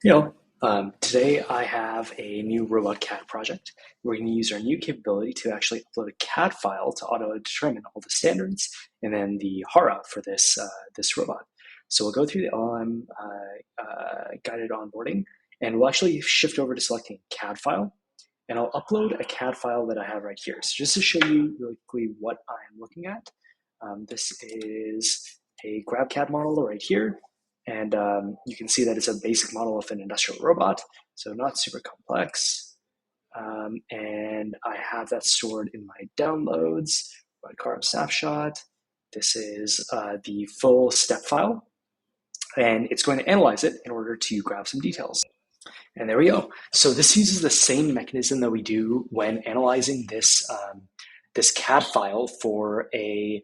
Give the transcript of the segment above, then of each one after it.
Today I have a new robot CAD project. We're going to use our new capability to actually upload a CAD file to auto-determine all the standards and then the HARA for this robot. So we'll go through the LLM guided onboarding, and we'll actually shift over to selecting a CAD file, and I'll upload a CAD file that I have right here. So just to show you really quickly what I'm looking at, this is a GrabCAD model right here. And you can see that it's a basic model of an industrial robot, so not super complex. And I have that stored in my downloads, my carb snapshot. This is the full step file, and it's going to analyze it in order to grab some details. And there we go. So this uses the same mechanism that we do when analyzing this CAD file for a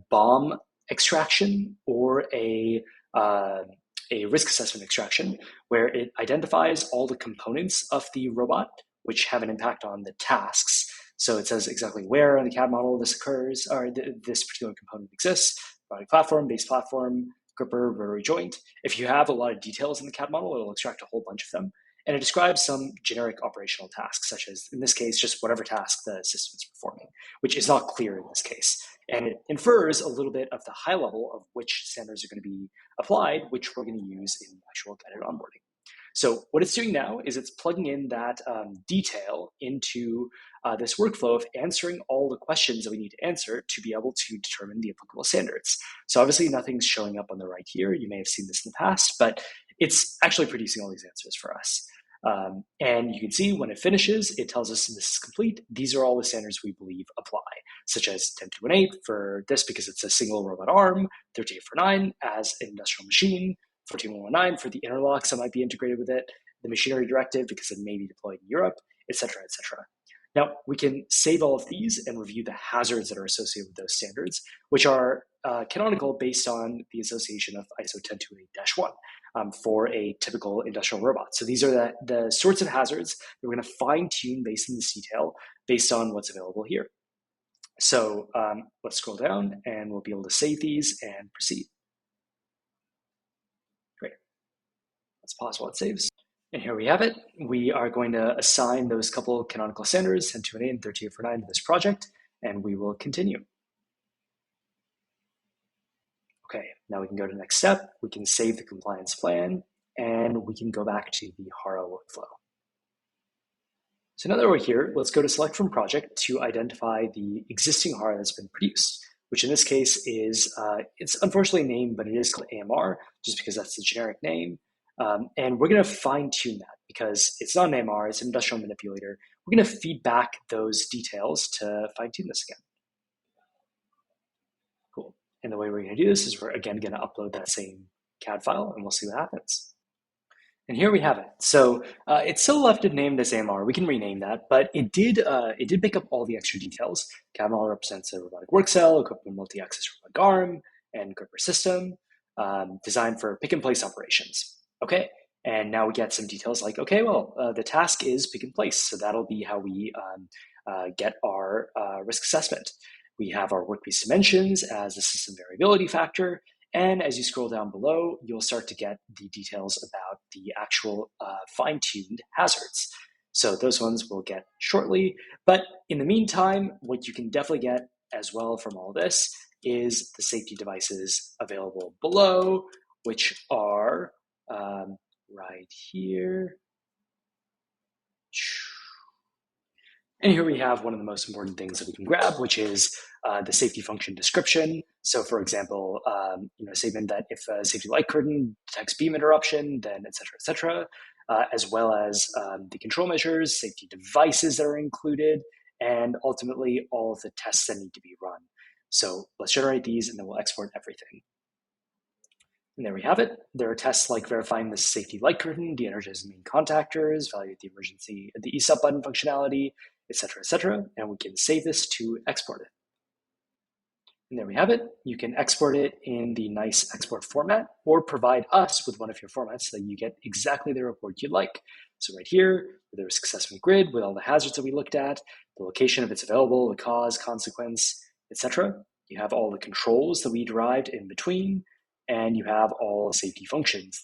bomb extraction or a risk assessment extraction, where it identifies all the components of the robot which have an impact on the tasks. So it says exactly where in the CAD model this occurs, or this particular component exists: robotic platform, base platform, gripper, rotary joint. If you have a lot of details in the CAD model, it'll extract a whole bunch of them. And it describes some generic operational tasks, such as, in this case, just whatever task the system is performing, which is not clear in this case. And it infers a little bit of the high level of which standards are going to be applied, which we're going to use in actual guided onboarding. So what it's doing now is it's plugging in that detail into this workflow of answering all the questions that we need to answer to be able to determine the applicable standards. So obviously nothing's showing up on the right here. You may have seen this in the past, but it's actually producing all these answers for us. And you can see when it finishes, it tells us this is complete. These are all the standards we believe apply, such as 10218 for this because it's a single robot arm, 13849 as an industrial machine, 14119 for the interlocks that might be integrated with it, the machinery directive because it may be deployed in Europe, etc., etc. Now, we can save all of these and review the hazards that are associated with those standards, which are canonical based on the association of ISO 10228-1 for a typical industrial robot. So these are the sorts of hazards that we're going to fine-tune based on this detail, based on what's available here. So let's scroll down, and we'll be able to save these and proceed. Great. Let's pause while it saves. And here we have it. We are going to assign those couple canonical standards, 10218 and 13849, to this project, and we will continue. Okay, now we can go to the next step. We can save the compliance plan, and we can go back to the HARA workflow. So now that we're here, let's go to select from project to identify the existing HARA that's been produced, which in this case is, it's unfortunately named, but it is called AMR, just because that's the generic name. And we're going to fine tune that because it's not an AMR, it's an industrial manipulator. We're going to feed back those details to fine tune this again. Cool. And the way we're going to do this is we're again going to upload that same CAD file, and we'll see what happens. And here we have it. So it's still left it named as AMR. We can rename that, but it did pick up all the extra details. CAD model represents a robotic work cell, equipped with multi-axis robotic arm and gripper system, designed for pick and place operations. Okay, and now we get some details like, okay, well, the task is pick and place, so that'll be how we get our risk assessment. We have our workpiece dimensions as a system variability factor, and as you scroll down below, you'll start to get the details about the actual fine-tuned hazards. So those ones we'll get shortly, but in the meantime, what you can definitely get as well from all this is the safety devices available below, which are right here. And here we have one of the most important things that we can grab, which is the safety function description. So for example, a statement that if a safety light curtain detects beam interruption, then et cetera, as well as the control measures, safety devices that are included, and ultimately all of the tests that need to be run. So let's generate these and then we'll export everything. And there we have it. There are tests like verifying the safety light curtain, de-energizing main contactors, validate the emergency, the ESUP button functionality, et cetera, and we can save this to export it. And there we have it. You can export it in the nice export format or provide us with one of your formats so that you get exactly the report you'd like. So right here, the risk assessment grid with all the hazards that we looked at, the location if it's available, the cause, consequence, etc. You have all the controls that we derived in between, and you have all safety functions